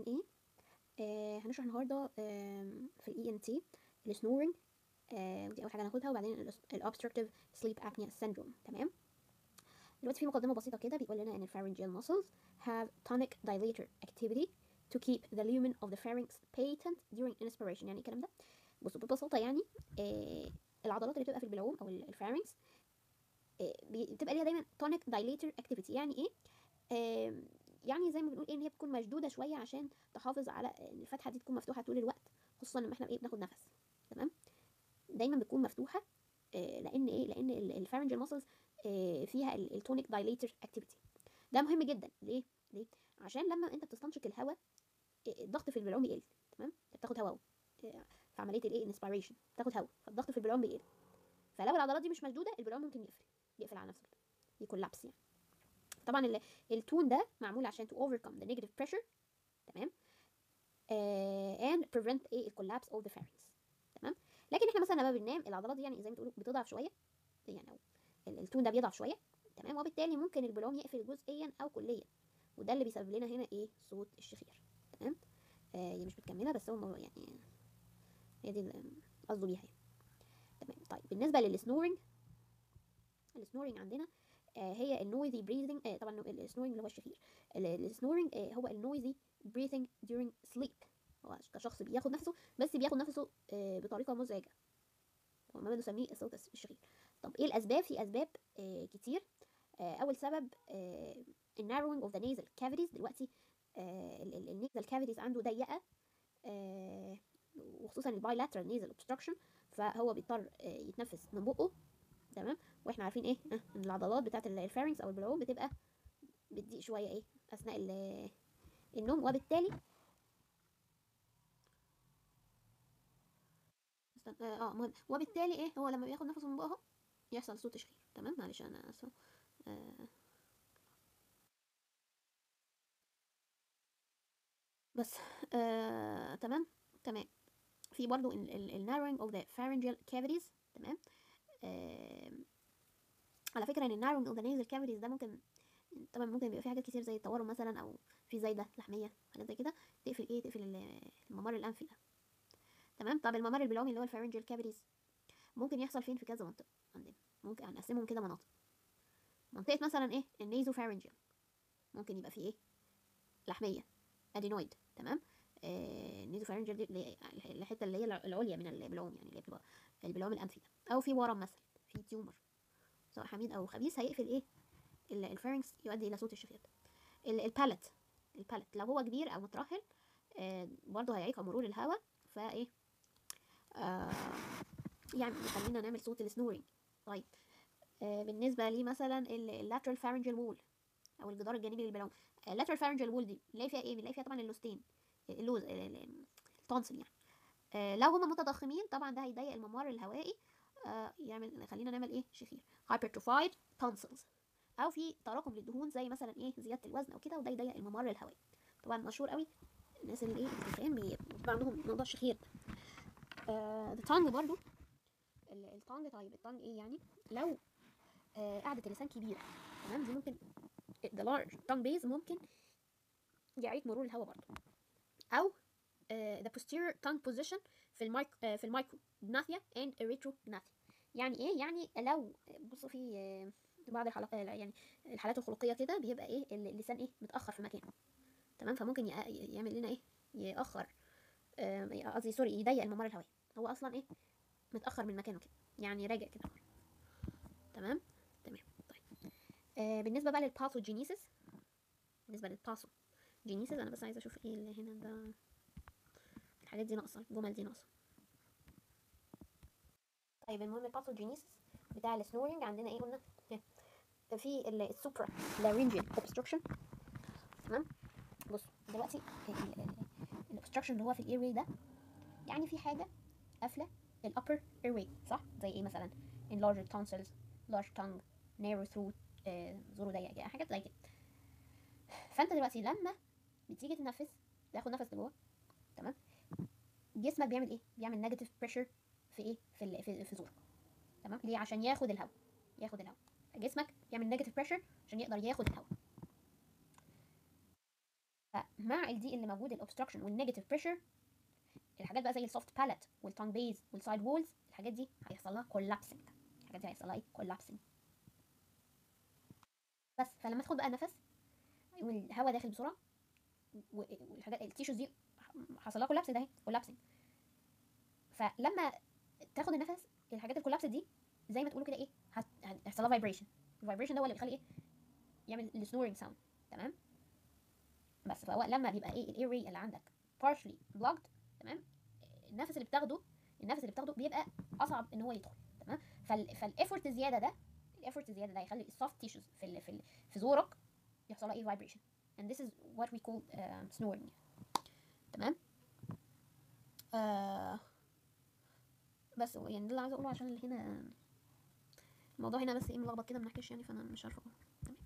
عن ايه؟ هنشرح النهارده في الاي ان تي السنورنج، ودي اول حاجه هناخدها، وبعدين الابستراكتيف سليب ابنيا سيندروم. تمام. دلوقتي في مقدمه بسيطه كده بيقول لنا ان الفارنجيال muscles have tonic dilator activity to keep the lumen of the pharynx patent during inspiration. يعني الكلام ده بصوا ببساطه، يعني العضلات اللي بتبقى في البلعوم او الفارنكس بتبقى ليها دايما tonic dilator activity. يعني ايه؟ يعني زي ما بنقول ايه، ان هي بتكون مشدوده شويه عشان تحافظ على ان الفتحه دي تكون مفتوحه طول الوقت، خصوصا لما احنا ايه بناخد نفس. تمام. دايما بتكون مفتوحه لان ايه؟ لان الفارنجال ماسلز فيها التونيك دايليتر اكتيفيتي. ده مهم جدا. ليه؟ عشان لما انت بتستنشق الهواء الضغط في البلعوم بيقل. تمام. انت بتاخد هواء في عمليه الايه انسبيريشن، بتاخد هواء، فالضغط في البلعوم بيقل. فلو العضلات دي مش مشدوده البلعوم ممكن يقفل على نفسه كده، يكولابس يعني. طبعا التون ده معمول عشان to overcome the negative pressure. تمام. and prevent ايه الكولابس of the pharynx. تمام. لكن احنا مثلا لما بننام العضلات دي يعني زي ما تقولوا بتضعف شويه، يعني التون ده بيضعف شويه. تمام. وبالتالي ممكن البلعوم يقفل جزئيا او كليا، وده اللي بيسبب لنا هنا ايه؟ صوت الشخير. تمام. هي مش متكمله بس هو يعني هي دي اللي قصده بيها يعني. تمام. طيب بالنسبه للسنورنج، السنورنج عندنا هي النويزي بريذنج. طبعا السنورنج اللي هو الشخير. السنورنج هو النويزي بريثنج during sleep. هو كشخص بياخد نفسه، بس بياخد نفسه بطريقه مزعجه، وما بنسميه الصوت الشخير. طب ايه الاسباب؟ في اسباب كتير. اول سبب الناروينج اوف ذا نيزل كافيتيز. دلوقتي النيزل كافيتيز عنده ضيقه، وخصوصا البايلاترال نيزل اوبستراكشن، فهو بيضطر يتنفس من بقه. تمام. واحنا عارفين ايه؟ ان العضلات بتاعه الفارنكس او البلعوم بتبقى بتضيق شويه ايه اثناء النوم، وبالتالي مهم، وبالتالي ايه؟ هو لما بياخد نفسه من بقه يحصل صوت شخير. تمام. معلش انا اسفه. بس تمام. تمام. في برضو النارونج اوف ذا pharyngeal cavities. تمام. آه على فكره ان النارونج اوف ذا nasal cavities ده ممكن، طبعا ممكن يبقى في حاجات كتير زي التورم مثلا، او في زايده لحميه، حاجات زي كده تقفل ايه؟ تقفل الممر الانفي ده. تمام. طب الممر البلعومي اللي هو الفارنجيال كافيتيز ممكن يحصل فين؟ في كذا منطقه عندنا. ممكن هنقسمهم كده مناطق. منطقه مثلا ايه؟ النيزو فارنجيال ممكن يبقى فيه ايه؟ لحميه، ادينويد. تمام. النيزو فارنجيال دي الحته اللي هي العليا من البلعوم، يعني اللي بتبقى البلعوم الانفي ده. او في ورم مثلا، في تيومر سواء حميد او خبيث هيقفل ايه؟ الفارنكس، يؤدي الى صوت الشخير. البالت، البالت لو هو كبير او مترهل برضه هيعيق مرور الهواء، فايه يعني خلينا نعمل صوت السنورينج. طيب بالنسبه لي مثلا اللاترال فارنجال وول او الجدار الجانبي للبلعوم. اللاترال فارنجال وول دي نلاقي فيها ايه؟ بنلاقي فيها طبعا اللوستين، اللوز، التونسل يعني. لو هما متضخمين طبعا ده هيضيق الممر الهوائي، يعمل، خلينا نعمل ايه؟ شخير، hypertrophied tonsils. او في تراكم للدهون زي مثلا ايه؟ زياده الوزن او كده، وده يضيق الممر الهوائي. طبعا مشهور قوي الناس اللي ايه التخان بيبقى عندهم موضوع الشخير ده. التانج برضو، التانج. طيب التانج ايه يعني؟ لو قاعدة اللسان كبيرة، تمام، دي ممكن the large tongue base ممكن يعيق مرور الهواء برضو. او the posterior tongue position في المايكرو جناثيا and erythrognathia. يعني ايه؟ يعني لو بصوا في بعض الحلقات يعني الحالات الخلقيه كده بيبقى ايه؟ اللسان ايه؟ متاخر في مكانه. تمام. فممكن يعمل لنا ايه؟ ياخر، قصدي سوري، يضيق الممر الهوائي. هو اصلا ايه؟ متاخر من مكانه كده، يعني راجع كده. تمام. تمام. طيب بالنسبه بقى للباثوجينيسيس، بالنسبه للباثوجينيسيس انا بس عايزه اشوف ايه اللي هنا ده. الحاجات دي ناقصه، الجمل دي ناقصه. طيب المهم الباثوجينيسيس بتاع السنورنج عندنا ايه؟ قلنا في السوبرا لارyngeal اوبستراكشن. تمام. بصوا دلوقتي الاوبستراكشن اللي هو في الاير واي ده، يعني في حاجه قافله الابر اير واي، صح؟ زي ايه مثلا؟ enlarged tonsils، large tongue، narrow throat، زوره ضيق كده، حاجات زي كده. فانت دلوقتي لما بتيجي تنفس، تاخد نفس لجوه، تمام، جسمك بيعمل ايه؟ بيعمل نيجاتيف بريشر في ايه؟ في زورك. تمام. ليه؟ عشان ياخد الهواء، ياخد الهواء. جسمك يعمل نيجاتيف بريشر عشان يقدر ياخد الهواء. فمع الضيق اللي موجود الاوبستراكشن والنيجاتيف بريشر، الحاجات بقى زي السوفت بالات والتونج بيز والسايد وولز، الحاجات دي هيحصل لها كولابسنج. الحاجات دي هيحصل لها ايه؟ كولابسنج. بس فلما تاخد بقى نفس والهواء داخل بسرعه والحاجات التيشوز دي حصل لها كولابس، ده اهي كولابسنج. فلما تاخد النفس الحاجات الكولابس دي زي ما تقولوا كده ايه، هيحصل لها فايبريشن. الفايبريشن ده هو اللي بيخلي ايه؟ يعمل السنورنج ساوند. تمام. بس فهو لما بيبقى ايه الاير واي اللي عندك partially blocked، تمام، النفس اللي بتاخده بيبقى اصعب ان هو يدخل. تمام. فالافورت الزياده ده، هيخلي السوفت تيشوز في زورك يحصل لها ايه؟ فايبريشن. and this is what we call snoring. تمام. بس يعني ده اللي عايزه اقوله، عشان هنا الموضوع هنا بس ايه ملخبط كده، منحكيش يعني، فانا مش عارفه. تمام.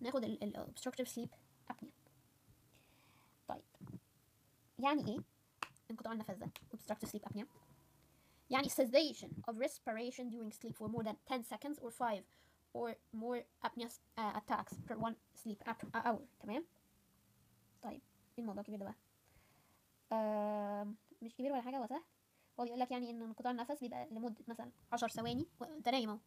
ناخد ال obstructive sleep apnea. طيب يعني ايه انقطاع النفس ده obstructive sleep apnea؟ يعني cessation of respiration during sleep for more than 10 seconds or 5 or more apnea attacks per one sleep hour. تمام. طيب ايه الموضوع كبير ده بقى؟ مش كبير ولا حاجه، هو سهل. هو بيقول لك يعني ان انقطاع النفس بيبقى لمده مثلا 10 ثواني وانت نايم اهو،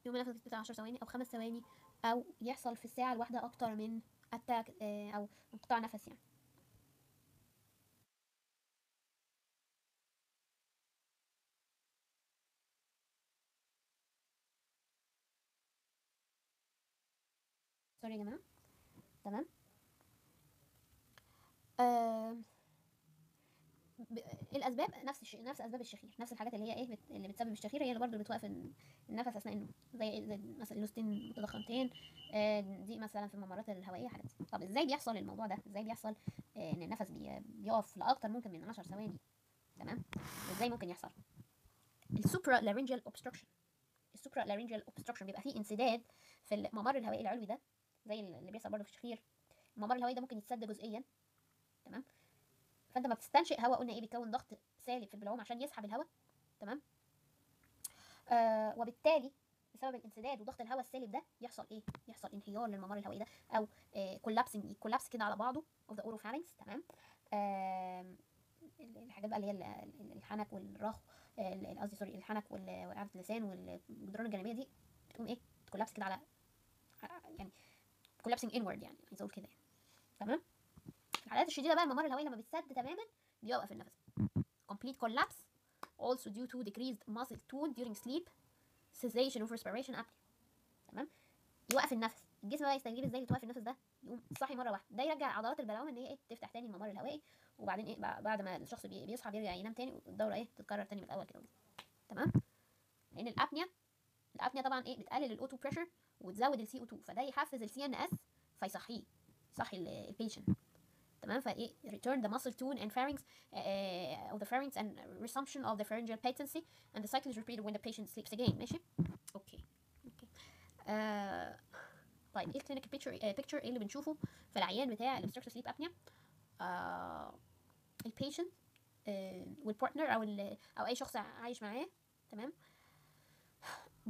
يوم النفس بتاع 10 ثواني او 5 ثواني، او يحصل في الساعه الواحده اكتر من اتاك او انقطاع نفس يعني. سوري يا جماعه. تمام. آه الاسباب نفس الشيء، نفس اسباب الشخير، نفس الحاجات اللي هي ايه اللي بتسبب الشخير هي اللي برضه بتوقف النفس اثناء النوم، زي مثلا لوستين متضخمتين، دي مثلا في الممرات الهوائيه، حاجات دي. طب ازاي بيحصل الموضوع ده؟ ازاي بيحصل ان النفس بيقف لاكتر ممكن من 10 ثواني؟ تمام. ازاي ممكن يحصل؟ السوبرا لارنجال اوبستراكشن. السوبرا لارنجال اوبستراكشن بيبقى فيه انسداد في الممر الهوائي العلوي ده، زي اللي بيحصل برضه في الشخير. الممر الهوائي ده ممكن يتسد جزئيا. تمام. فانت ما بتستنشق هواء، قلنا ايه؟ بيكون ضغط سالب في البلعوم عشان يسحب الهواء. تمام. وبالتالي بسبب الانسداد وضغط الهواء السالب ده يحصل ايه؟ يحصل انهيار للممر الهوائي ده، او كولابس كده على بعضه اوف ذا اوروفارينكس. تمام. الحاجات بقى اللي هي الحنك والرخو، قصدي سوري، الحنك وقاعدة اللسان والجدران الجانبيه دي بتقوم ايه؟ تكولابس كده على يعني كولابسنج انورد، يعني عايز اقول كده يعني. تمام. في الحالات الشديده بقى الممر الهوائي لما بيتسد تماما بيوقف النفس. complete collapse also due to decreased muscle tone during sleep, cessation of respiration apnea. تمام. يوقف النفس. الجسم بقى يستجيب ازاي لتوقف النفس ده؟ يقوم صاحي مره واحده، ده يرجع عضلات البلعوم ان هي ايه؟ تفتح تاني الممر الهوائي، وبعدين ايه بعد ما الشخص بيصحى بيرجع ينام تاني، والدوره ايه؟ تتكرر تاني من الاول كده. تمام. لان الابنيا طبعا ايه؟ بتقلل الاوتو بريشر وتزود السي او 2، فده يحفز السي ان اس فيصحيه، يصحي البيشنت. تمام. فايه return the muscle tone and pharynx of the pharynx and resumption of the pharyngeal patency and the cycle is repeated when the patient sleeps again. ماشي. اوكي. طيب ايه الكلينيكال بيكتشر ايه اللي بنشوفه في العيان بتاع الابستراكتيف سليب ابنيا؟ البيشنت والبارتنر او اي شخص عايش معاه. تمام.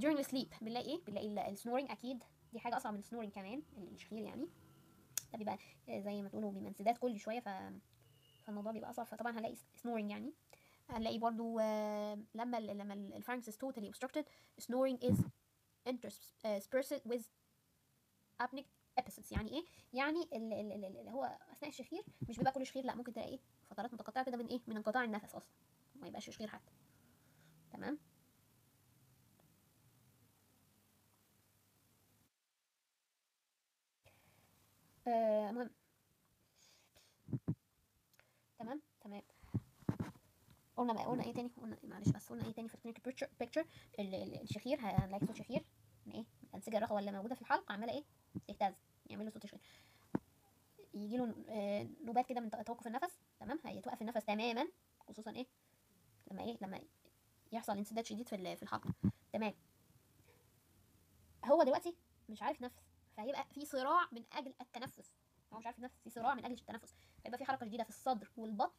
during the sleep بنلاقي ايه؟ بنلاقي السنورنج، اكيد دي حاجه اصعب من السنورنج كمان، الشخير يعني. ده بيبقى زي ما تقولوا بيبقى انسداد كل شويه، فالموضوع بيبقى اصعب، فطبعا هنلاقي سنورنج يعني. هنلاقي برضو لما الفارنكس is totally obstructed snoring is interspersed with apneic episodes. يعني ايه؟ يعني اللي هو اثناء الشخير مش بيبقى كل شخير، لا، ممكن تلاقي ايه؟ فترات متقطعه كده من ايه؟ من انقطاع النفس اصلا، ما يبقاش شخير حتى. تمام. المهم. تمام. قلنا ايه تاني؟ قلنا معلش بس قلنا ايه تاني في الكلينيكال بيكتشر؟ الشخير هنلاقي صوت شخير من ايه؟ الانسجه الرخوه اللي موجوده في الحلق عماله ايه؟ تهتز، يعمل له صوت شخير. يجي له نوبات كده من توقف النفس. تمام. هيتوقف النفس تماما، خصوصا ايه؟ لما يحصل انسداد شديد في الحلق. تمام. هو دلوقتي مش عارف نفس، فهيبقى في صراع من اجل التنفس. هو مش عارف ينفس، في صراع من اجل التنفس، فيبقى في حركه شديده في الصدر والبطن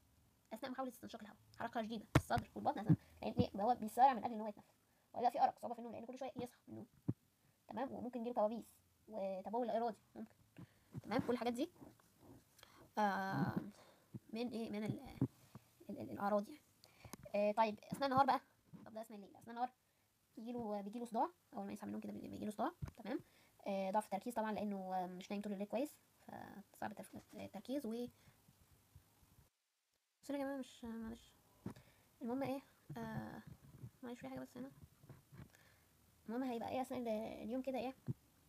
اثناء محاوله استنشاق الهواء. حركه شديده في الصدر والبطن اثناء، لان ايه؟ هو بيصارع من اجل ان هو يتنفس. ولا في ارق، صعوبه في النوم، لان كل شويه يصحى من النوم. تمام. وممكن يجيله كوابيس وتبول ارادي ممكن. تمام. كل الحاجات دي من ايه، من الاعراض يعني. طيب اثناء النهار بقى، طب ده اثناء الليل. اثناء النهار بيجيله صداع، اول ما يصحى من النوم كده بيجيله صداع، تمام. ضعف التركيز طبعا لانه مش نايم طول الليل كويس، فصعب التركيز. و بس يا جماعه مش معلش، المهم ايه، معلش في حاجه بس هنا. المهم هيبقى ايه اثناء اليوم كده، ايه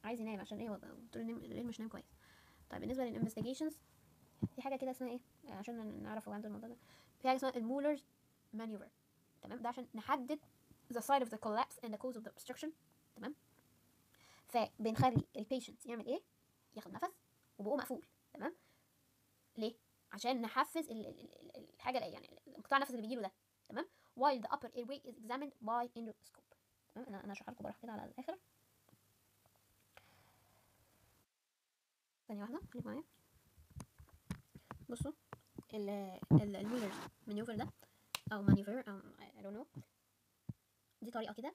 عايز ينام عشان ايه، هو طول الليل مش نايم كويس. طيب بالنسبه للانفستيجيشنز، في حاجه كده اسمها ايه، عشان نعرف هو عنده الموضوع ده، في حاجه اسمها المولرز مانيوفر، تمام. ده عشان نحدد the site of the collapse and the cause of the obstruction، تمام. فبنخلي البيشنت يعمل ايه، ياخد نفس وبقه مقفول، تمام. ليه؟ عشان نحفز الحاجه يعني انقطاع النفس اللي بيجيله ده، تمام. while the upper airway is examined by endoscope، تمام. انا هشرح لكم براحه كده على الاخر. ثانيه واحده خليكم معايا. بصوا المولرز مانيوفر ده، او مانيوفر، او I don't know، دي طريقه كده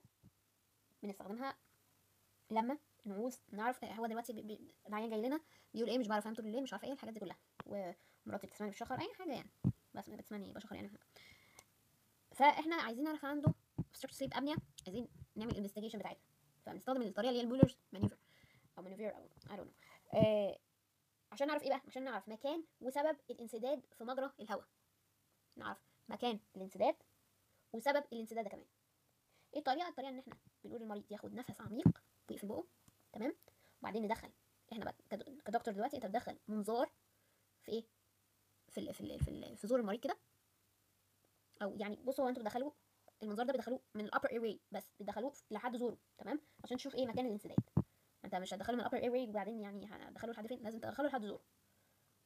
بنستخدمها لما نعوز نعرف. هو دلوقتي العيان جاي لنا بيقول ايه، مش بعرف انام طول الليل، مش عارفه ايه الحاجات دي كلها، ومراتي بتسمعني بشخر اي حاجه يعني، بس بتسمعني بشخر يعني. فاحنا عايزين نعرف عنده obstructive sleep apnea، عايزين نعمل الانفستيجيشن بتاعتها، فبنستخدم الطريقه اللي هي المولرز مانيوفر، او مانيوفر، او I don't know. عشان نعرف ايه بقى، عشان نعرف مكان وسبب الانسداد في مجرى الهواء، نعرف مكان الانسداد وسبب الانسداد ده كمان. ايه الطريقه ان احنا بنقول للمريض ياخد نفس عميق ويقفل بقه، تمام. وبعدين ندخل، احنا بقى كدكتور دلوقتي انت بتدخل منظار في ايه، في زور المريض كده، او يعني بصوا، هو انتوا بتدخلوه المنظار ده بتدخلوه من الابر اير واي، بس بتدخلوه لحد زوره، تمام، عشان تشوف ايه مكان الانسداد. انت مش هتدخله من الابر اير واي وبعدين يعني هتدخله لحد فين، لازم تدخله لحد زوره،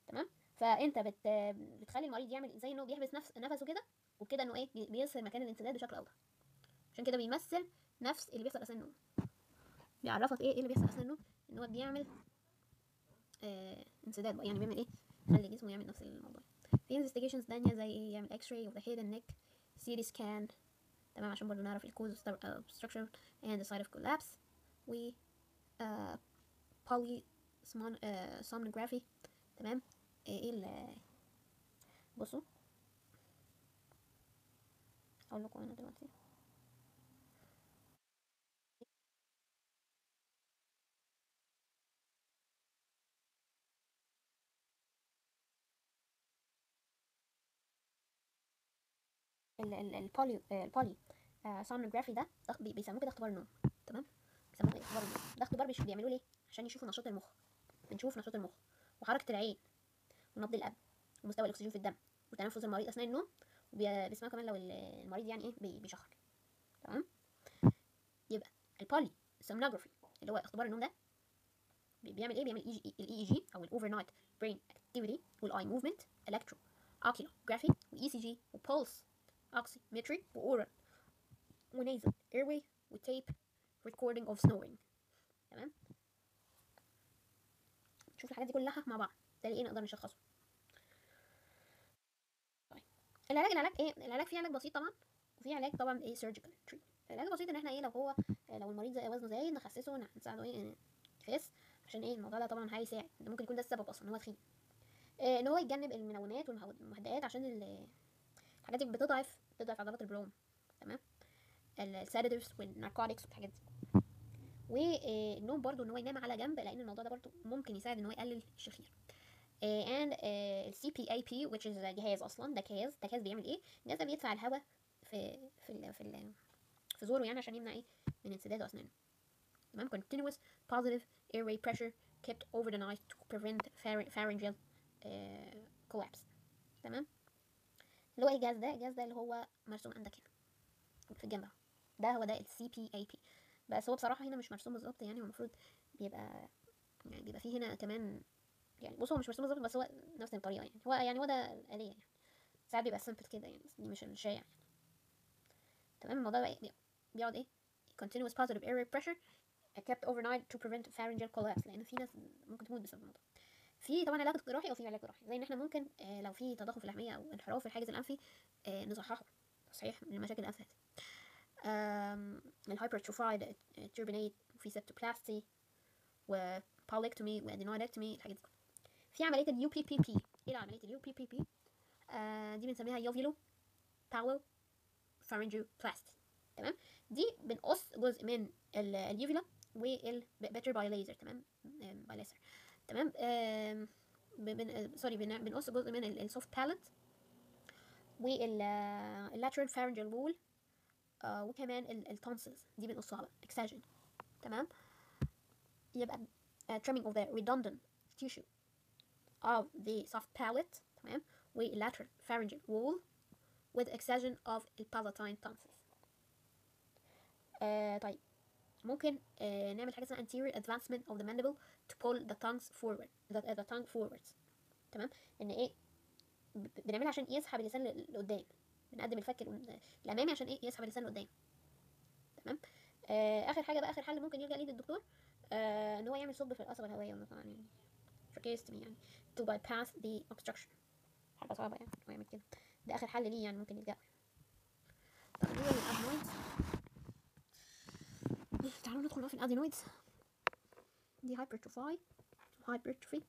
تمام. فانت بتخلي المريض يعمل زي انه بيحبس نفسه كده، وبكده انه ايه بيظهر مكان الانسداد بشكل اوضح. عشان كده بيمثل نفس اللي بيحصل اثناء النوم، بيعرفك ايه اللي بيحصل اثناء النوم، ان هو بيعمل انسداد بقى، يعني بيعمل ايه، يخلي جسمه يعمل نفس الموضوع. في انفستيجيشنز تانية زي ايه، يعمل اكس راي اوف ذا هيد اند نيك، سي تي سكان، تمام، عشان برضه نعرف الكوز obstruction and the site of collapse. و poly sonography، تمام. ايه بصوا اقول لكم انا دلوقتي. البولي سونوجرافي ده بيسموه كده اختبار النوم، تمام. بيسموه اختبار النوم ده، اختبار بيعملوه ليه، عشان يشوفوا نشاط المخ. بنشوف نشاط المخ وحركه العين ونبض القلب ومستوى الاكسجين في الدم وتنفس المريض اثناء النوم، وبيسمعوا كمان لو المريض يعني ايه بيشخر، تمام. يبقى البولي سونوجرافي اللي هو اختبار النوم ده بيعمل ايه، بيعمل الاي جي او الاوفر نايت برين اكتيفيتي والاي موفمنت، الكترو اوكيلوجرافي واي سي جي وبولس اوكسيمتري واورال ونيزل ايرواي وتيب ريكوردينج اوف سنورينج، تمام. نشوف الحاجات دي كلها مع بعض، ده ايه نقدر نشخصه. طيب العلاج ايه، العلاج فيه علاج بسيط طبعا، وفي علاج طبعا ايه سيرجيكال تريت. العلاج البسيط ان احنا ايه، لو المريض وزنه زايد نخسسه، نساعده ايه يخس، عشان ايه الموضوع ده طبعا هيساعد، ده ممكن يكون ده السبب اصلا ان هو تخين. ان هو يتجنب المنومات والمهدئات، عشان الحاجات دي بتضعف عضلات البلوم، تمام. السيداتيفز والناركوتكس والحاجات دي. والنوم برضو ان هو ينام على جنب، لان الموضوع ده برضو ممكن يساعد ان هو يقلل الشخير. and السي بي اي بي which is جهاز، اصلا ده جهاز بيعمل ايه، الجهاز ده بيدفع الهواء في زوره يعني، عشان يمنع ايه من انسداد اسنانه، تمام. continuous positive airway pressure kept over the night to prevent pharyngeal collapse، تمام. اللي هو ايه الجهاز ده اللي هو مرسوم عندك هنا في الجنب اهو، ده هو ده السي بي اي بي. بس هو بصراحه هنا مش مرسوم بالظبط يعني، المفروض بيبقى فيه هنا كمان يعني. بص هو مش مرسوم بالظبط، بس هو نفس الطريقه يعني هو ده الآلية يعني، ساعات بيبقى سامبل كده يعني، بس دي مش الشائع يعني، تمام. الموضوع بقى بيقعد ايه continuous positive airway pressure kept overnight to prevent pharyngeal collapse، لان في ناس ممكن تموت بسبب الموضوع. في طبعا علاج جراحي، او في علاج جراحي زي ان احنا ممكن لو في تضخم في اللحميه او انحراف في الحاجز الانفي نصححه تصحيح من المشاكل الانف هذه. الهايبرتروفايد توربينيت وفي سبتوبلاستي وبوليكتومي وادينويدكتومي، الحاجات دي. في عمليه اليو بي بي بي، الى عمليه اليو بي بي بي. دي بنسميها يوفيلو باولو فارنجيوبلاستي. تمام. دي بنقص جزء من اليوفيلا والبتر باي ليزر. تمام. باي ليزر. تمام. بنقص جزء من السوفت باليت واللاترال فارنجال وول، وكمان التونسلز دي بنقصها بقى اكساجن. تمام. يبقى trimming of the redundant tissue of the soft palate. تمام. lateral pharyngeal wall with excision of the palatine tonsils. طيب ممكن نعمل حاجه اسمها anterior advancement of the mandible to pull the tongues forward the tongue forwards. تمام. ان ايه بنعملها عشان يسحب اللسان لقدام، بنقدم الفك الامامي عشان ايه يسحب اللسان لقدام. تمام. اخر حاجه بقى، اخر حل ممكن يلجأ ليه للدكتور ان هو يعمل ثقب في القصبه الهوائيه مثلا، يعني tracheostomy، يعني to bypass the obstruction. حاجه صعبه يعني هو يعمل كده، ده اخر حل ليه يعني ممكن يلجأ. طب بالنسبه للادينويدز، تعالوا ندخل بقى في الادينويدز. دي hypertrophy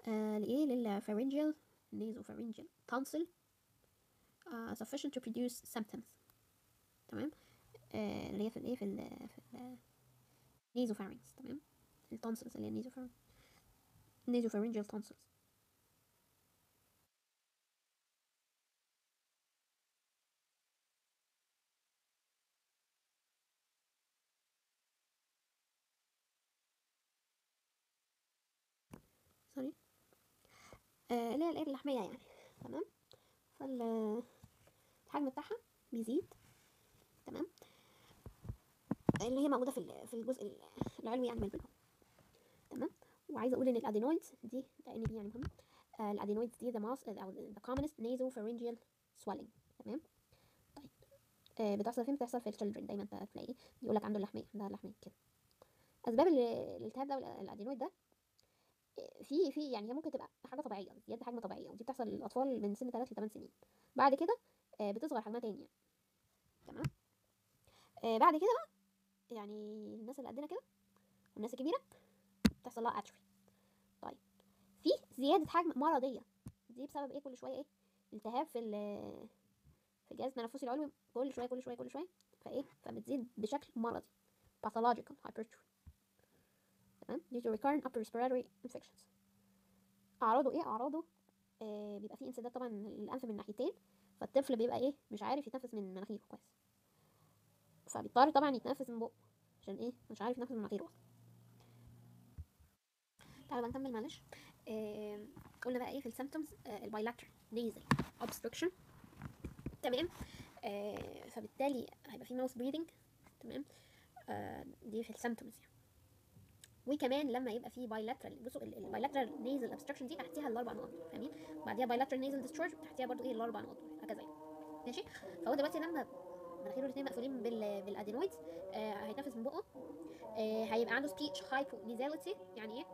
لايه للpharyngeal nasopharyngeal tonsil sufficient to produce symptoms. تمام. اللي هي في الايه في nasopharynx. تمام. التونسلز اللي هي nasopharyngeal tonsils. سوري. اللي هي الايه اللحميه يعني. تمام. فالحجم بتاعها بيزيد. تمام. اللي هي موجوده في الجزء العلوي يعني من البلعوم. تمام. وعايزه اقول ان الادينويدز دي لان دي يعني مهمه. الادينويدز دي او the commonest nasopharyngeal swelling. تمام. طيب بتحصل فين؟ بتحصل في الشيلدرن دايما، تلاقيه يقول لك عنده اللحميه، عندها لحميه كده. اسباب الالتهاب ده والادينويد ده في يعني هي ممكن تبقى حاجه طبيعيه، زياده حجم طبيعيه، ودي بتحصل للاطفال من سن 3 ل 8 سنين. بعد كده بتصغر حجمها تاني يعني. تمام. بعد كده بقى يعني الناس اللي قدنا كده والناس الكبيره بتحصل لها اتروفي. طيب في زياده حجم مرضيه، دي بسبب ايه؟ كل شويه ايه؟ التهاب في الجهاز التنفسي العلوي، كل شويه فايه فبتزيد بشكل مرضي pathological hypertrophy. تمام. due to recurrent upper respiratory infections. اعراضه ايه؟ اعراضه بيبقى فيه انسداد طبعا الانف من الناحيتين، فالطفل بيبقى ايه مش عارف يتنفس من مناخيره كويس، فبيضطر طبعا يتنفس من بقه عشان ايه مش عارف يتنفس من مناخيره اصلا. تعالوا بقى نكمل معلش. قلنا بقى ايه في السيمبتومز؟ البايلاترال نيزل obstruction. تمام. فبالتالي هيبقى في ماوث بريدنج. تمام. دي في السيمبتومز يعني. وكمان لما يبقى في بايلاترال، بصوا البايلاترال نيزل اوبستراكشن دي تحتيها الاربع نقط فاهمين، وبعديها بايلاترال نيزل ديسشارج تحتيها برضو ايه الاربع نقط هكذا يعني. ماشي. فهو دلوقتي لما مناخيره الاثنين مقفولين بالادينويدز هيتنفس من بقه. هيبقى عنده سبيتش هايبونيزاليتي. يعني ايه؟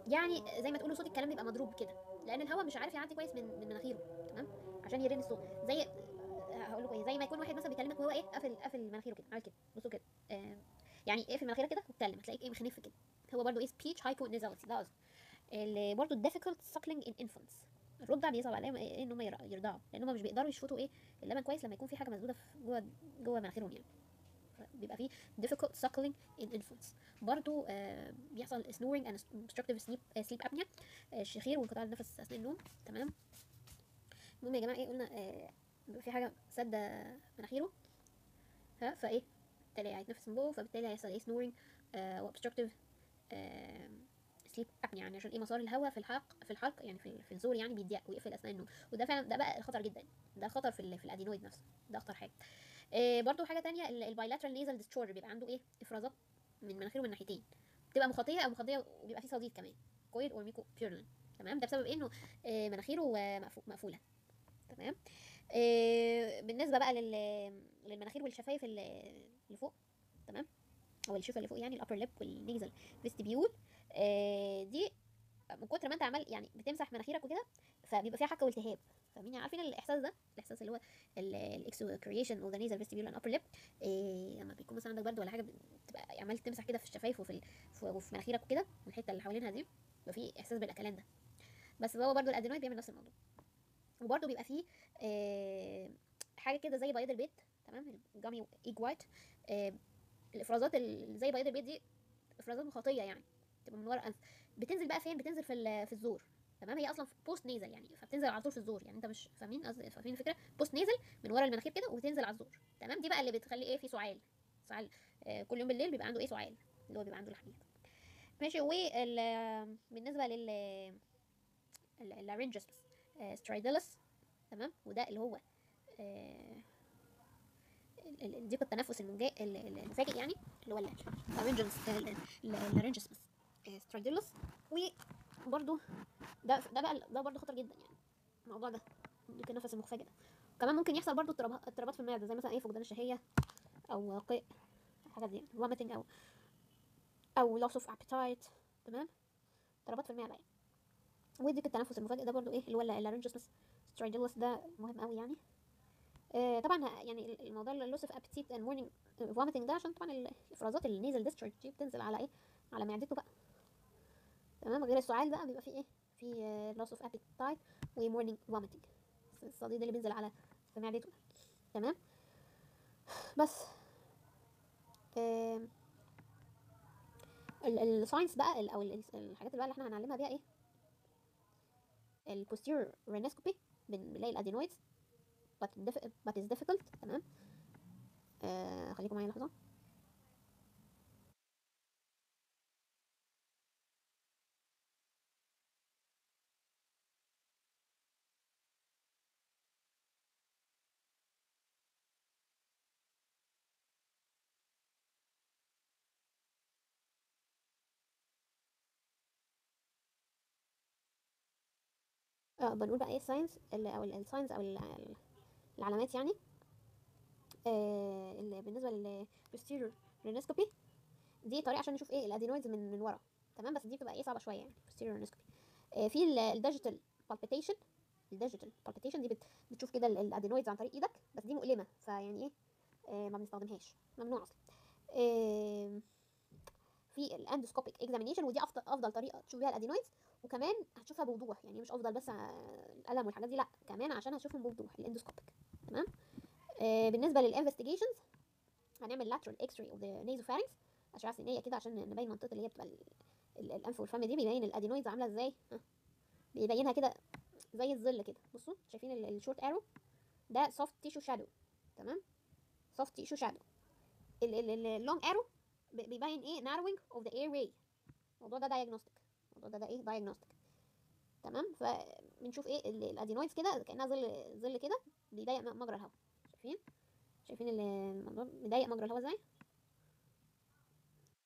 يعني زي ما تقولوا صوت الكلام بيبقى مضروب كده، لان الهواء مش عارف يعدي كويس من مناخيره. تمام. عشان يرن الصوت، زي هقول لكم ايه، زي ما يكون واحد مثلا بيكلمك وهو ايه قافل مناخيره كده، عامل كده. بصوا كده. يعني اقفل مناخيرك كده واتكلم هتلاقيك ايه مخنف كده. هو برضو ايه speech hyponasality ده قصدي. اللي برضو difficult suckling in infants. الرضع بيصعب عليهم ايه ان هم يرضعوا، لان هم مش بيقدروا يشفطوا ايه اللبن كويس لما يكون في حاجه مسدوده جوه مناخيرهم يعني. بيبقى فيه difficult suckling in infants. برضو بيحصل snoring and obstructive sleep apnea، الشخير وانقطاع النفس اثناء النوم. تمام. المهم يا جماعه ايه قلنا بيبقى في حاجه سادة مناخيره، فايه بالتالي هيتنفس من بقه، فبالتالي هيحصل ايه snoring وobstructive سليب ابني، يعني عشان ايه مسار الهواء في الحلق يعني في الزور يعني بيضيق ويقفل اثناء النوم. وده فعلا ده بقى خطر جدا، ده خطر في الادينويد نفسه، ده اخطر حاجه. برضو حاجه تانية البايلاترال نيزل ديسشارج، بيبقى عنده ايه افرازات من مناخيره من ناحيتين، بتبقى مخاطيه او مخاطيه وبيبقى فيه صديد كمان، كويل اور ميكو بيرلين. تمام. ده بسبب انه مناخيره مقفوله. تمام. بالنسبه بقى للمناخير والشفايف اللي فوق. تمام. او الشفه اللي فوق يعني الابر ليب والنيزل فيستبيول. دي من كتر ما انت عمال يعني بتمسح مناخيرك وكده فبيبقى فيها حكه والتهاب. فاهمين؟ عارفين الاحساس ده، الاحساس اللي هو الاكسكريشن او ذا نيزل فيستبيول اند ابر ليب. لما بيكون مثلا عندك برد ولا حاجه بتبقى عمال تمسح كده في الشفايف وفي مناخيرك وكده والحته اللي حوالينها دي. يبقى فيه احساس بالاكلان ده. بس هو برضو الادينويد بيعمل نفس الموضوع. وبرضو بيبقى فيه حاجه كده زي بياض البيض، تمام، الجامي ايج وايت. الافرازات اللي زي بياض البيض دي افرازات مخاطيه يعني، تبقى من ورا الانف. بتنزل بقى فين؟ بتنزل في الزور، تمام. هي اصلا بوست نيزل يعني، فبتنزل على طول في الزور يعني. انت مش فاهمين قصدي؟ فاهمين الفكره؟ بوست نيزل من ورا المناخير كده وبتنزل على الزور، تمام. دي بقى اللي بتخلي ايه؟ في سعال. سعال كل يوم بالليل بيبقى عنده ايه؟ سعال، اللي هو بيبقى عنده الحميد. ماشي. بالنسبه اللارyngeus سترايدلس، تمام. وده اللي هو آه، ضيق التنفس المفاجئ يعني، اللي هو اللارنجس سترايدلس. وبرده ده برده خطر جدا يعني، الموضوع ده ضيق النفس المفاجئ ده. كمان ممكن يحصل برده اضطرابات في المعده، زي مثلا ايه؟ فقدان الشهيه، او قيء، الحاجات دي يعني، vomiting، او loss of appetite، تمام. اضطرابات في المعده يعني. وضيق التنفس المفاجئ ده برده ايه؟ اللي هو اللارنجس سترايدلس، ده مهم قوي يعني. طبعا يعني الموضوع اللوس اوف ابيتيت اند مورنينج فوميتنج ده عشان طبعا الافرازات النيزل ديستشارج دي بتنزل على ايه؟ على معدته بقى، تمام. غير السعال بقى بيبقى فيه ايه؟ في لوس اوف ابيتايت ومورنينج فوميتنج، الصديد اللي بينزل على في معدته، تمام. بس الساينس بقى او الحاجات اللي احنا هنعلمها بيها ايه؟ البوستيريور رينسكوبي، بنلاقي الادينويدز but is difficult، تمام. خليكم معايا لحظه. بنقول بقى ايه الساينس او الساينس او العلامات يعني. اللي بالنسبه للبوستيريور رينسكوبي، دي طريقه عشان نشوف ايه؟ الادينويدز من ورا، تمام. بس دي بتبقى ايه؟ صعبه شويه يعني، posterior رينسكوبي. في الديجيتال بالبيتيشن. الديجيتال بالبيتيشن دي بتشوف كده الادينويدز عن طريق ايدك، بس دي مؤلمه، فيعني ايه؟ ما بنستخدمهاش، ممنوع اصلا. في الاندوسكوبيك اكزامينيشن، ودي افضل طريقه تشوف بيها الادينويدز، وكمان هتشوفها بوضوح يعني، مش افضل بس الالم والحاجات دي، لا، كمان عشان هتشوفهم بوضوح الاندوسكوبيك، تمام. بالنسبه للانفستيجيشنز، هنعمل lateral x-ray of the nasopharynx، اشعه سينيه كده عشان نبين منطقه اللي هي بتبقى الانف والفم دي، بيبين الادينويدز عامله ازاي. بيبينها كده زي الظل كده. بصوا شايفين الشورت ارو ده soft tissue shadow، تمام. soft tissue shadow. اللونج ارو بيبين ايه؟ narrowing of the airway. الموضوع ده diagnostic. الموضوع ده ايه؟ diagnostic، تمام. فبنشوف ايه؟ الادينويدز كده كانها ظل كده بيضيق مجرى الهواء. شايفين الموضوع بيضيق مجرى الهواء ازاي؟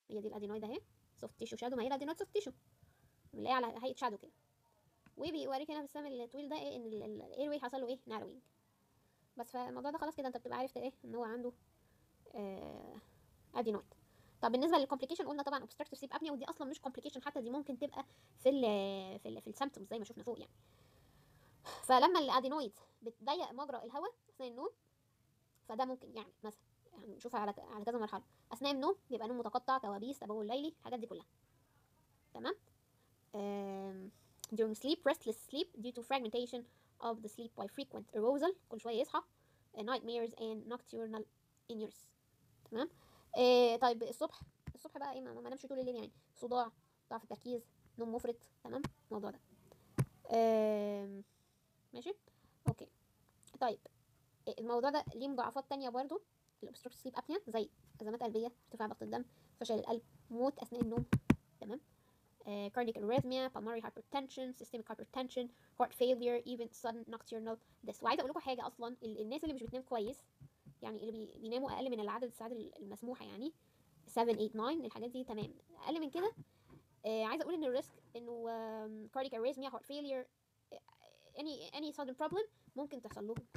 هي دي الادينويد اهي، سوفت تيشو شادو. ما هي الادينويد سوفت تيشو، بنلاقيها على هيئه شادو كده. وبيوريك هنا في السهم الطويل ده ايه؟ ان الاير واي حصل له ايه؟ ناروينج. بس فالموضوع ده خلاص كده انت بتبقى عرفت ايه؟ ان هو عنده ادينويد. طب بالنسبه للكومبليكيشن، قلنا طبعا obstructive sleep apnea، ودي اصلا مش كومبليكيشن حتى، دي ممكن تبقى في السيمبتومز زي ما شفنا فوق يعني. فلما الادينويد بتضيق مجرى الهواء اثناء النوم، فده ممكن يعني مثلا هنشوفها على كذا مرحله. اثناء النوم بيبقى نوم متقطع، كوابيس، تبول ليلي، الحاجات دي كلها، تمام. during sleep, restless sleep due to fragmentation of the sleep by frequent arousal، كل شويه يصحى. nightmares and nocturnal inures، تمام. طيب الصبح بقى ايه؟ ما نامش طول الليل يعني، صداع، ضعف التركيز، نوم مفرط، تمام. الموضوع ده ماشي، اوكي. طيب الموضوع ده ليه مضاعفات تانية برضو، الobstructive sleep apnea، زي ازمات قلبيه، ارتفاع ضغط الدم، فشل القلب، موت اثناء النوم، تمام. cardiac arrhythmia, pulmonary hypertension, systemic hypertension, heart failure, even sudden nocturnal death. وعايزه اقول لكم حاجه، اصلا الناس اللي مش بتنام كويس، يعني اللي بيناموا اقل من العدد الساعات المسموحه يعني 7 8 9، الحاجات دي تمام. اقل من كده عايزه اقول ان الريسك انه cardiac arrhythmia, heart failure, any sudden problem ممكن تحصل لهم.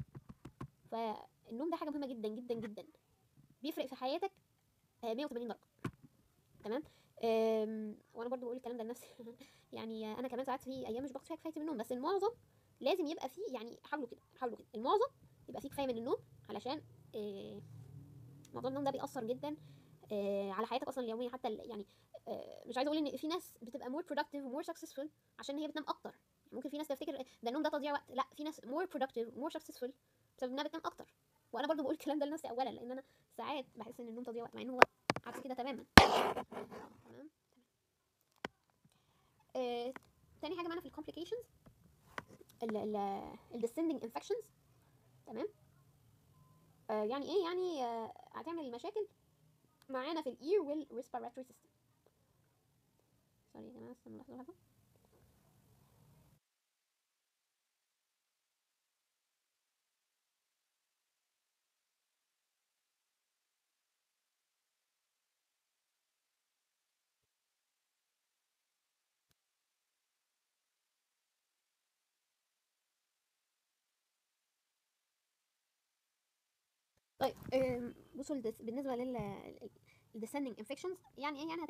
فالنوم ده حاجه مهمه جدا جدا جدا، بيفرق في حياتك 180 درجه، تمام. وانا برضو بقول الكلام ده لنفسي يعني انا كمان ساعات في ايام مش باخد فيها كفايتي من النوم، بس المعظم لازم يبقى فيه يعني، حاولوا كده المعظم يبقى فيه كفايه من النوم، علشان موضوع النوم ده بيأثر جدا على حياتك اصلا اليوميه، حتى يعني مش عايزه اقول ان في ناس بتبقى more productive و more successful عشان هي بتنام اكتر. يعني ممكن في ناس تفتكر ده النوم ده تضييع وقت، لا، في ناس more productive و more successful بسبب انها بتنام اكتر. وانا برضو بقول الكلام ده لنفسي اولا، لان انا ساعات بحس ان النوم تضييع وقت، مع انه هو عكس كده تماما. تمام. تاني حاجه معانا في الكومبليكيشنز ال descending infections. تمام. يعني ايه؟ يعني هتعمل مشاكل معانا في الاير والريسبيراتوري سيستم. سوري يا جماعه، استنوا لحظه. طيب بصوا بالنسبه descending infections يعني ايه؟ يعني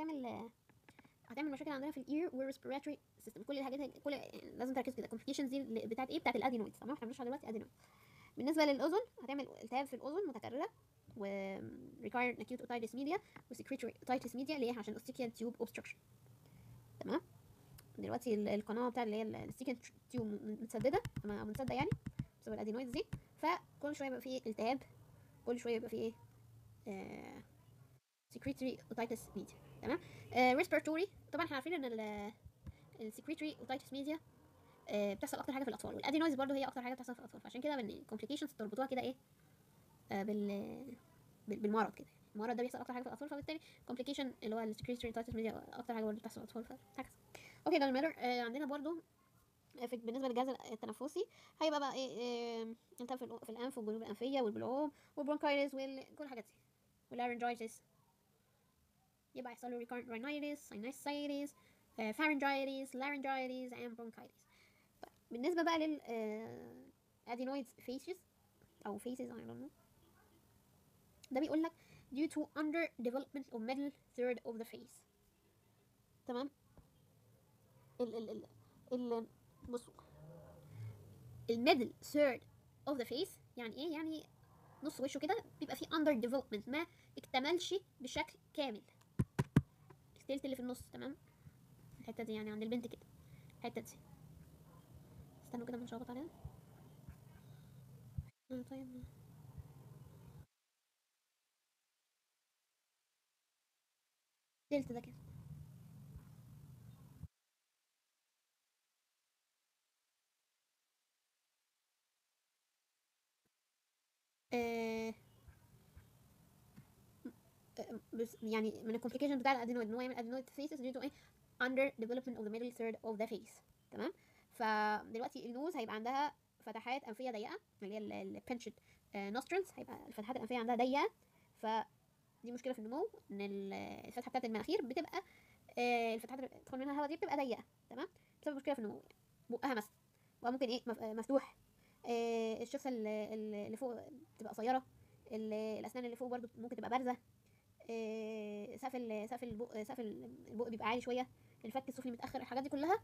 هتعمل مشاكل عندنا في الاير والريسبيراتوري سيستم. كل الحاجات كل لازم تركزوا كده. complications دي بتاعت ايه؟ بتاعت الادينويدز. تمام، احنا بنشرح دلوقتي ادينويد. بالنسبه للاذن هتعمل التهاب في الاذن متكرره، و recurrent acute otitis media و secretory otitis media اللي هي عشان ostichian tube obstruction. تمام. دلوقتي القناه بتاع اللي هي الاستيكن تيوب متسدده او منسده يعني بسبب الادينويدز دي، فكل شويه يبقى فيه التهاب، كل شويه يبقى فيه ايه secretory otitis media. تمام. respiratory طبعا احنا عارفين ان السكريتري اوتايتس ميديا بتحصل اكتر حاجه في الاطفال، والادينويز برضو هي اكتر حاجه بتحصل في الاطفال، فعشان كده الكومبليكيشنز تربطوها كده ايه بالمرض كده. المرض ده بيحصل اكتر حاجه في الاطفال، فبالتالي كومبليكيشن اللي هو السكريتري اوتايتس ميديا اكتر حاجه برضو بتحصل في الاطفال، فهكذا. اوكي، ده الميرور. عندنا برضو بالنسبه للجهاز التنفسي هيبقى بقى ايه التهاب في الانف والجيوب الانفيه والبلعوم والبرونكايتس وكل الحاجات دي واللارنجايتس. يبقى يحصل له recurrent rhinitis, sinusitis, pharyngitis, laryngitis and bronchitis. طيب بالنسبة بقى لل adenoids faces أو faces I don't know، ده بيقول لك due to underdevelopment of middle third of the face. تمام. ال ال ال ال بصوا، الميدل third of the face يعني ايه؟ يعني نص وشه كده بيبقى فيه underdevelopment، ما اكتملش بشكل كامل. التلت اللي في النص. تمام. الحتة دي يعني عند البنت كده، الحتة دي. استنوا كده بنشخبط عليها. طيب التلت ده كده. آه بس يعني من الكومبليكيشن بتاع الادينويد ان هو يعمل ادينويد فيسز due to ايه under development of the middle third of the face. تمام. فدلوقتي النوز هيبقى عندها فتحات انفيه ضيقه اللي هي البنشد نوسترلز، هيبقى الفتحات الانفيه عندها ضيقه، فدي مشكله في النمو ان الفتحه بتاعت المناخير بتبقى الفتحات اللي بتدخل منها الهواء دي بتبقى ضيقه. تمام. بسبب مشكله في النمو يعني. بقها مثلا وممكن ايه مفتوح. الشفه اللي فوق بتبقى قصيره. الاسنان اللي فوق برضو ممكن تبقى بارزه. سقف البق بيبقى عالي شويه. الفك السفلي متاخر. الحاجات دي كلها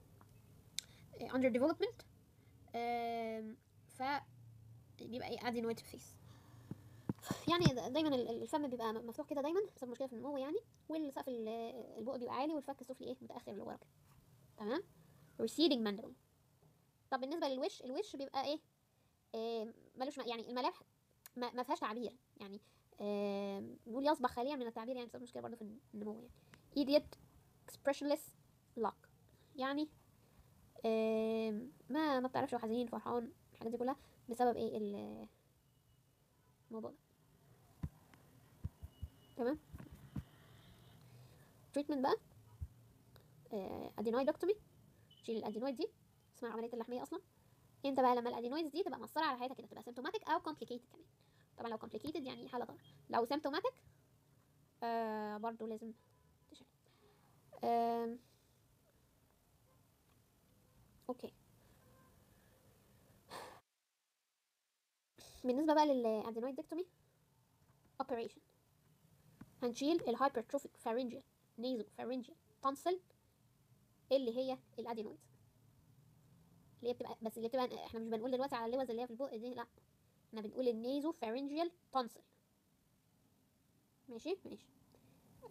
under development. ف بيبقى ايه adenoid face. يعني دايما الفم بيبقى مفتوح كده دايما بسبب مشكله في النمو يعني، والسقف البق بيبقى عالي والفك السفلي ايه متاخر لورا كده. تمام. receding mandible. طب بالنسبه للوش، الوش بيبقى ايه ملوش يعني الملامح ما فيهاش تعبير يعني. نقول يصبح خاليا من التعبير يعني بسبب مشكله برضه في النمو يعني. idiot expressionless look يعني ما بتعرفش هو حزين فرحان الحاجات دي كلها بسبب ايه الموضوع ده. تمام. تريتمنت بقى ادينويدكتومي. تشيل الادينويد دي اسمها العمليه اللحميه اصلا. امتى بقى؟ لما الادينويدز دي تبقى مأثره على حياتك كده، تبقى سيمتوماتيك او كومبليكيتد كمان. طبعا لو كومبليكيتد يعني حاله طارئه، لو سيمتوماتيك برضو لازم تشيل. اوكي. بالنسبه بقى للادينويدكتومي اوبريشن، هنشيل الهايبرتروفيك فارنجيال نيزو فارنجيال تونسل اللي هي الادينويد، اللي هي بتبقى بس اللي بتبقى احنا مش بنقول دلوقتي على اللوز اللي هي في البق دي، لا، احنا بنقول النيزو فارنجيال تونسل. ماشي ماشي.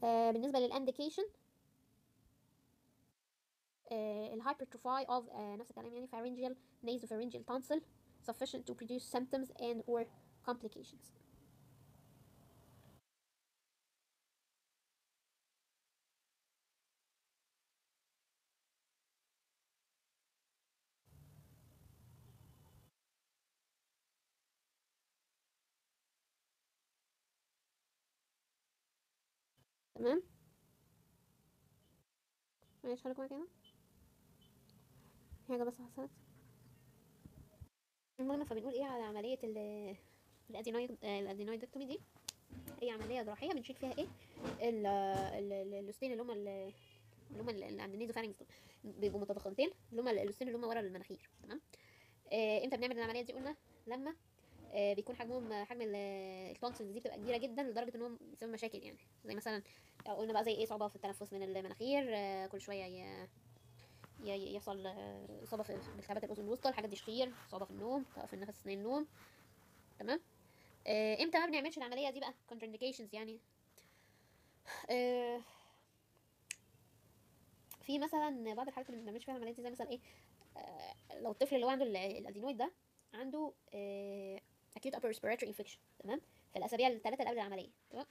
بالنسبه للانديكيشن الhypertrophy of نفس الكلام يعني pharyngeal nasopharyngeal tonsil sufficient to produce symptoms and or complications. تمام، ماشي خليكم كده في حاجة بس حصلت. المهم فبنقول ايه على عملية الادينويدكتومي دي. هي عملية جراحية بنشيل فيها ايه اللوستين اللي هما اللي عند النيزوفارينكس دول، بيبقوا متضخمتين، اللي هما اللوستين اللي هما ورا المناخير. تمام. امتى بنعمل العملية دي؟ قلنا لما بيكون حجم التونسلز دي بتبقى كبيره جدا لدرجه ان هو بيسبب مشاكل، يعني زي مثلا قلنا بقى زي ايه صعوبه في التنفس من المناخير، كل شويه يحصل اصابه في بالتهابات الاذن الوسطى، الحاجات دي شخير، صعوبه في النوم، توقف النفس اثناء النوم. تمام. امتى ما بنعملش العمليه دي بقى contraindications يعني؟ آه، في مثلا بعض الحالات اللي ما بنعملش فيها العمليه دي، زي مثلا ايه، لو الطفل اللي هو عنده الادينويد ده عنده acute upper respiratory infection، تمام، في الاسابيع الثلاثه اللي قبل العمليه. تمام.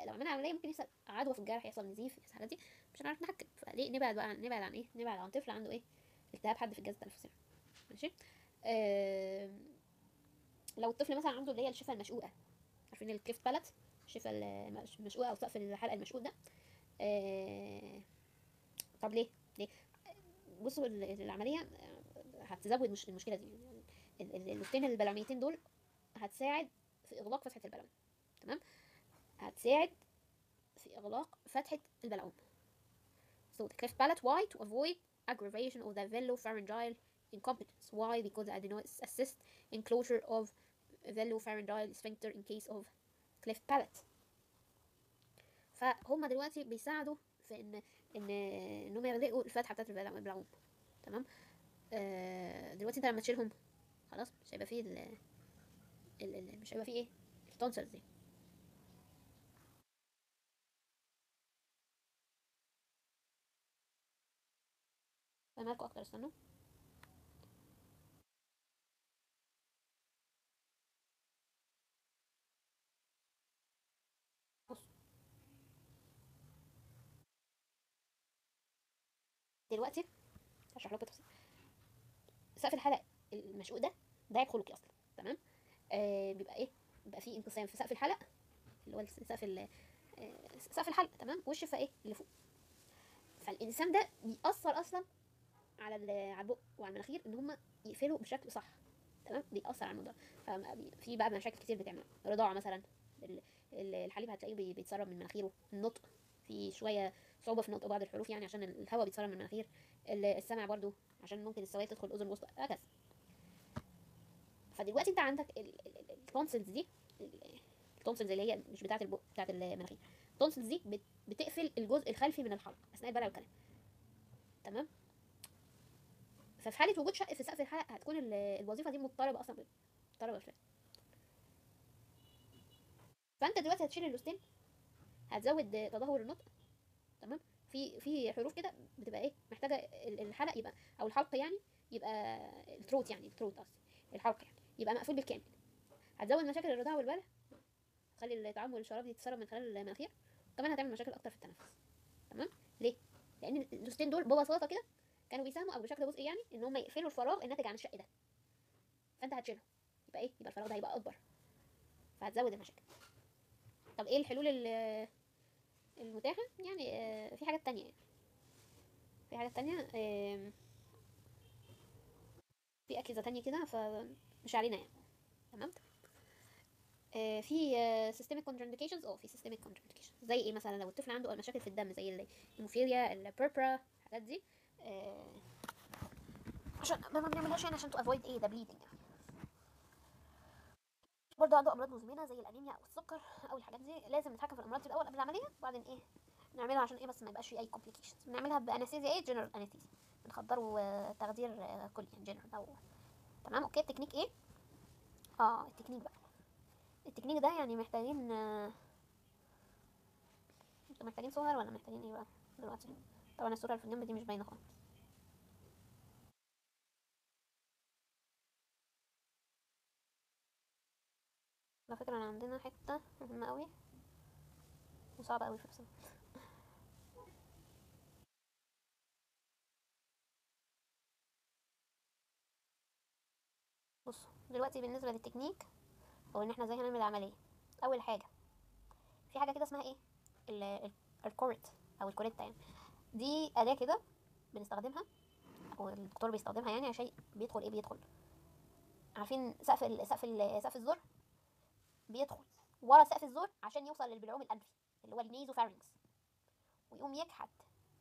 لو عملنا عمليه ممكن يحصل عدوى في الجرح، يحصل نزيف، يحصل الحاجات دي مش هنعرف نحكم. فليه نبعد عن ايه، نبعد عن طفل عنده ايه، التهاب حاد في الجهاز التنفسي. ماشي. آه لو الطفل مثلا عنده اللي هي الشفه المشقوقه، عارفين الكليفت بالات، الشفه المشقوقه او سقف الحلقه المشقوق ده. آه طب ليه؟ بصوا العمليه هتزود المشكله دي. يعني اللوستين البلعوميتين دول هتساعد في اغلاق فتحه البلعوم. تمام. هتساعد في اغلاق فتحه البلعوم. So the cleft palate, why? To avoid aggravation of the velopharyngeal incompetence. Why? Because the adenoids assist in closure of velopharyngeal sphincter in case of cleft palate. فهم دلوقتي بيساعدوا في انهم يغلقوا الفتحه بتاعت البلعوم. تمام. دلوقتي انت لما تشيلهم خلاص مش هيبقى فيه مش هيبقى فيه ايه، التونسلز دي. فاهمة اكتر، استنوا. بص دلوقتي هشرح لكم تفصيل. سقف الحلق المشقوق ده عيب خلقي اصلا. تمام. بيبقى ايه، بيبقى فيه انقسام في سقف الحلق، اللي هو سقف الحلق. تمام. والشفه ايه اللي فوق. فالانسان ده بيأثر اصلا على على البق وعلى المناخير ان هم يقفلوا بشكل صح. تمام. بيأثر على الموضوع. ففي بقى مشاكل كتير بتعمل رضاعه مثلا. الحليب هتلاقيه بيتسرب من مناخيره. النطق في شويه صعوبه في نطق بعض الحروف، يعني عشان الهواء بيتسرب من المناخير. السمع برضو عشان ممكن السوائل تدخل الاذن الوسطى، هكذا. فدلوقتي انت عندك التونسلز دي، التونسلز اللي هي مش بتاعه البق، بتاعه المناخير. التونسلز دي بتقفل الجزء الخلفي من الحلق اثناء البلع والكلام. تمام. ففي حاله وجود شق في سقف الحلق هتكون الوظيفه دي مضطربه اصلا، مضطربه شويه. فانت دلوقتي هتشيل اللوستين، هتزود تدهور النطق. تمام. في حروف كده بتبقى ايه محتاجه الحلق يبقى، او الحلق يعني يبقى، التروت يعني، التروت قصدي، الحلق يعني يبقى مقفول بالكامل. هتزود مشاكل الرضاعه والبلع، تخلي الطعام والشراب يتسرب من خلال المناخير، كمان هتعمل مشاكل اكتر في التنفس. تمام. ليه؟ لان اللوستين دول ببساطه كده كانوا بيساهموا او بشكل جزئي يعني ان هم يقفلوا الفراغ الناتج عن الشق ده. فانت هتشيلهم، يبقى ايه، يبقى الفراغ ده هيبقى اكبر، فهتزود المشاكل. طب ايه الحلول المتاحه يعني؟ في حاجات تانية يعني. في حاجات تانية، في اجهزه تانية كده فمش علينا يعني. تمام. في systemic contraindications. في systemic contraindications زي ايه مثلا؟ لو الطفل عنده مشاكل في الدم زي الهيموفيليا، البربرا، الحاجات دي، عشان ما بنعملهاش يعني عشان تو افويد ايه، ده بليدنج يعني. برضه عنده امراض مزمنه زي الانيميا او السكر او الحاجات دي، لازم نتحكم في الامراض دي الاول قبل العمليه، وبعدين ايه نعملها عشان ايه، بس ما يبقاش في اي complications. بنعملها بانستيزيا ايه، جنرال انستيزيا، بنخدره تخدير كلي يعني جنرال او. تمام. اوكي. التكنيك ايه؟ التكنيك بقى، التكنيك ده يعني محتاجين انتوا محتاجين صور ولا محتاجين ايه بقى دلوقتي؟ طبعا الصورة اللي في الجنب دي مش باينة خالص. على فكرة أنا عندنا حتة مهمة أوي وصعبة أوي في نفس الوقت. بصوا دلوقتي بالنسبة للتكنيك أو إن احنا ازاي هنعمل العملية. أول حاجة في حاجة كده اسمها ايه، الكورت أو الكوريتا يعني. دي أداة كده بنستخدمها أو الدكتور بيستخدمها يعني عشان بيدخل ايه، بيدخل عارفين سقف الزور، بيدخل ورا سقف الزور عشان يوصل للبلعوم الأنفي اللي هو النيزو فارنكس، ويقوم يكحت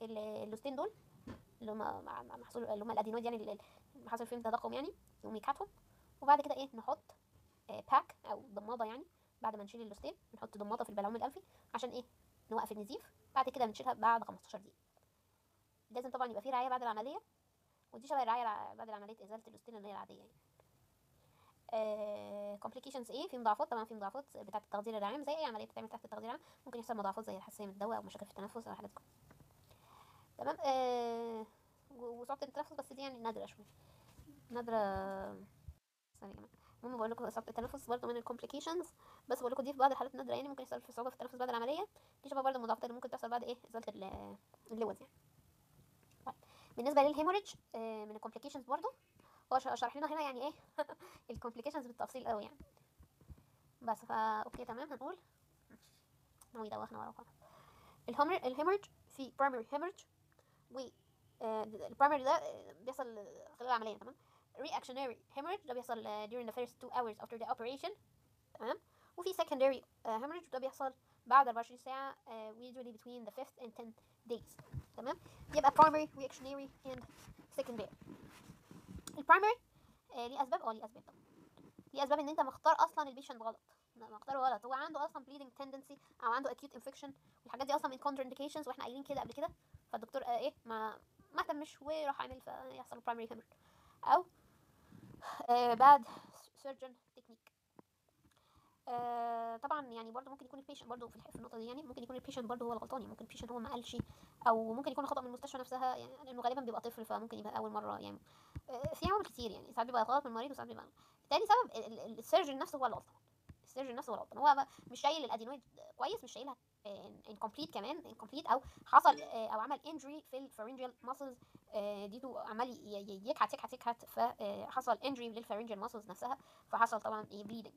اللوستين دول اللي هم محصول اللي هم الادينويد يعني اللي حصل فيهم تضخم يعني، يقوم يكحتهم. وبعد كده ايه، نحط باك او ضماده يعني. بعد ما نشيل اللوستين نحط ضماده في البلعوم الانفي عشان ايه، نوقف النزيف. بعد كده بنشيلها بعد 15 دقيقه. لازم طبعا يبقى في رعايه بعد العمليه، ودي شبه الرعايه بعد عمليه ازاله اللوستين اللي هي العاديه يعني. كومبليكيشنز ايه، في مضاعفات طبعا، في مضاعفات بتاعه التخدير العام زي اي عمليه بتتعمل تحت التخدير العام. ممكن يحصل مضاعفات زي الحساسيه من الدواء او مشاكل في التنفس او حاجات كده. تمام. وصعوبه التنفس بس دي يعني نادره شويه، نادره. ثانيه كمان، المهم بقول لكم اصابه التنفس برضه من الكومبليكيشنز، بس بقول لكم دي في بعض الحالات نادره يعني، ممكن يحصل في صعوبه في التنفس بعد العمليه. دي شبه برضه المضاعفات اللي ممكن تحصل بعد ايه، ازاله اللوز يعني. طيب. بالنسبه للهيموريدج من الكومبليكيشنز برضه، هو شرح لنا هنا يعني ايه الكومبليكيشنز بالتفصيل قوي يعني. بس فا اوكي تمام، هنقول ناوي دوخنا ورا وخلاص. الهيموريدج في برايمري هيموريدج، و البرايمري ده بيحصل خلال العمليه. تمام. reactionary hemorrhage ده بيحصل during the first 2 hours after the operation. تمام. وفي secondary hemorrhage ده بيحصل بعد 24 ساعة usually between the 5th and 10 days. تمام. يبقى primary reactionary and secondary. البرايمري ليه اسباب، ليه اسباب طبعا. ليه اسباب ان انت مختار اصلا البيشنت غلط، مختاره غلط. هو عنده اصلا bleeding tendency او عنده acute infection، والحاجات دي اصلا من counter indications واحنا قايلين كده قبل كده. فالدكتور ايه ما اهتمش وراح عامل فيحصل primary hemorrhage. او bad surgeon technique. طبعا يعني برضو ممكن يكون البيشنت برضو في النقطه دي يعني، ممكن يكون البيشنت برضو هو الغلطان يعني. ممكن البيشنت هو ما قالش، او ممكن يكون خطا من المستشفى نفسها يعني، لانه غالبا بيبقى طفل فممكن يبقى اول مره يعني. في عوامل كتير يعني، ساعات بيبقى غلط من المريض وساعات بيبقى تاني سبب السيرجن نفسه هو الغلطان. السيرجن نفسه هو الغلطان، هو مش شايل الادينويد كويس، مش شايلها انكمبليت كمان، انكمبليت او حصل او عمل انجري في الفارنجيال ماسلز دي عمال يكحت فحصل انجري للفارنجيال ماسلز نفسها، فحصل طبعا بليدنج.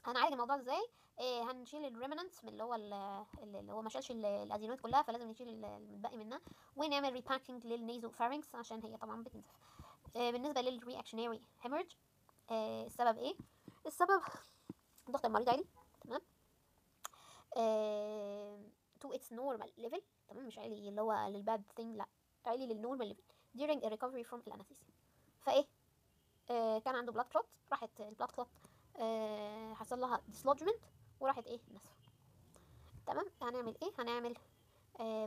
هنعالج الموضوع ازاي؟ هنشيل الريمننتس من اللي هو ما شالش الادينويد كلها، فلازم نشيل المتبقي منها، ونعمل ريباكينج للنيزو فارنكس عشان هي طبعا بتنزف. بالنسبه للرياكشنري هيموريدج السبب ايه؟ السبب ضغط المريض عالي. تمام. to its normal level. تمام، مش عالي اللي هو للباد ثينج، لا، عالي للنورمال ليفل during a recovery from الانستيزيا. فايه كان عنده بلاد كلوت، راحت البلاد كلوت حصل لها dislodgement وراحت ايه، نسف. تمام. هنعمل ايه، هنعمل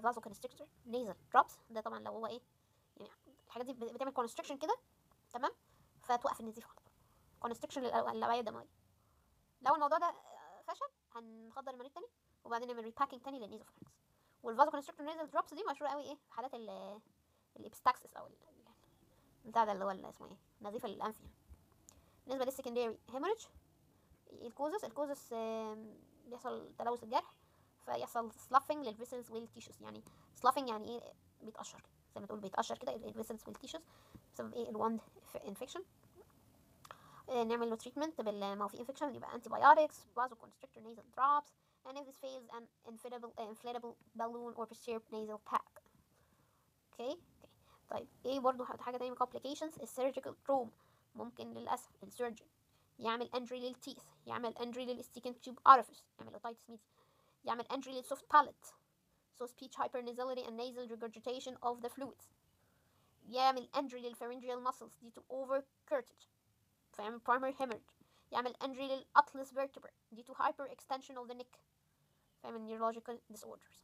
فازو كونستريكتور نيزل دروبس. ده طبعا لو هو ايه يعني، الحاجات دي بتعمل كونستريكشن كده. تمام. فتوقف النزيف على طول، كونستريكشن للاوعيه الدمويه. لو الموضوع ده فشل هنخدر المريض تاني، وبعدين نعمل ريباكينج تاني للنيزوفارنكس. والفازو كونستريكتور نيزل دروبس دي مشهوره قوي ايه في حالات الابستاكسس او بتاع ده اللي هو اسمه ايه، نزيف الانف يعني. بالنسبه للسكندري هيموريدج الكوزس بيحصل تلوث الجرح، فيحصل سلافنج للفيسلز والتيشوز. يعني سلافنج يعني ايه، بيتقشر كده، زي ما تقول بيتقشر كده الفيسلز والتيشوز بسبب ايه، الوند انفكشن. نعمل له تريتمنت ما هو في انفكشن يبقى انتي بايوتكس، فازو كونستريكتور نيزل دروبس، and if this fails an inflatable balloon or preserved nasal pack. اوكي. طيب ايه برضو حاجه تانية من complications، السيرجيكال تروما. ممكن للاسف السيرجن يعمل انجري للتيث، يعمل انجري للستيكن تيوب اورفيس، يعمل اوتايتس ميديا، يعمل انجري للسوفت باليت so speech hypernasality and nasal regurgitation of the fluids، يعمل انجري للpharyngeal muscles due to over curtage فيعمل primary hemorrhage، يعمل انجري للatlas vertebrae due to hyperextension of the neck فيعمل neurological disorders.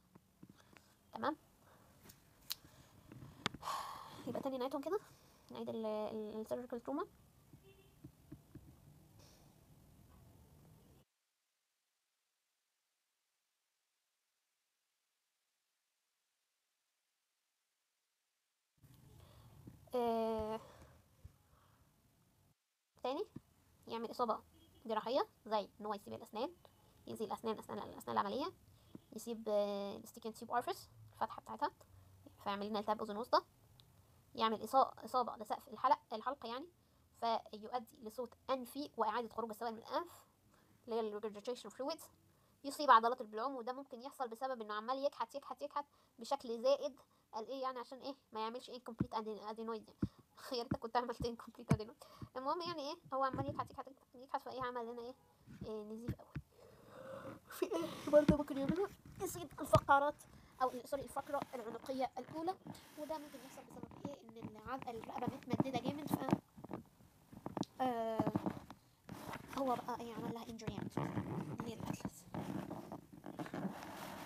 تمام. يبقى تاني نعيدهم كده، نعيد السيرجيكال تروما. تاني يعمل إصابة جراحيه، زي ان هو يسيب الاسنان، يزيل الاسنان الاسنان العمليه، يسيب الستيكن تيوب اورفيس الفتحه بتاعتها فيعمل لنا التهاب اذن وسطى، يعمل اصابه لسقف الحلق يعني، فيؤدي لصوت انفي واعاده خروج السوائل من الانف اللي هي الريجرجيتيشن فلويدز، يصيب عضلات البلعوم، وده ممكن يحصل بسبب انه عمال يكحت يكحت يكحت بشكل زائد. قال ايه يعني عشان ايه ما يعملش ايه كومبليت ادينويد يعني. يا ريتك كنت عملت ايه كومبليت ادينويد. المهم يعني ايه هو عمال يكحت يكحت يكحت فايه عمل لنا إيه نزيف قوي. في ايه برضه ممكن يعملوا يصيب الفقرات او سوري الفقره العنقيه الاولى، وده ممكن يحصل بسبب ايه ان الرقبه متمدده جامد ف هو بقى ايه عمل لها انجري يعني اللي هي الاتلس.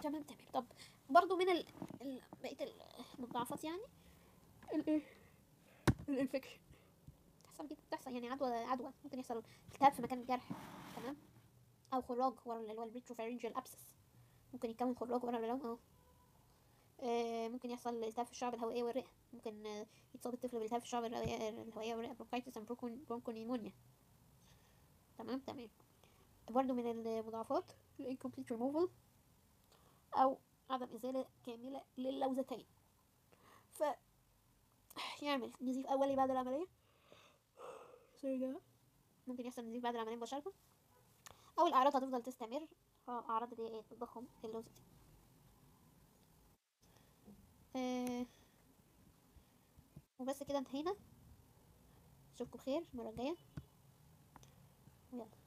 تمام. طب برضو من بقيه المضاعفات يعني الايه الانفكشن بتحصل يعني عدوى ممكن يحصل التهاب في مكان الجرح. تمام. او خراج ورا اللي هو الريتروفارينجال ابسس، ممكن يكون خراج ورا اللون ممكن يحصل التهاب في الشعب الهوائيه والرئه، ممكن يتصاب الطفل بالتهاب في الشعب الهوائيه والرئه برونكايتس برونكونيمونيا. تمام. برضو من المضاعفات الانكمبليت ريموفال او عدم ازاله كامله للوزتين، ف يعمل نزيف اولي بعد العمليه. ممكن يحصل نزيف بعد العمليه مباشره، او الاعراض هتفضل تستمر، اعراض اللي هي التضخم اللوزتي. وبس كده انتهينا. اشوفكم بخير المره الجايه، ويلا.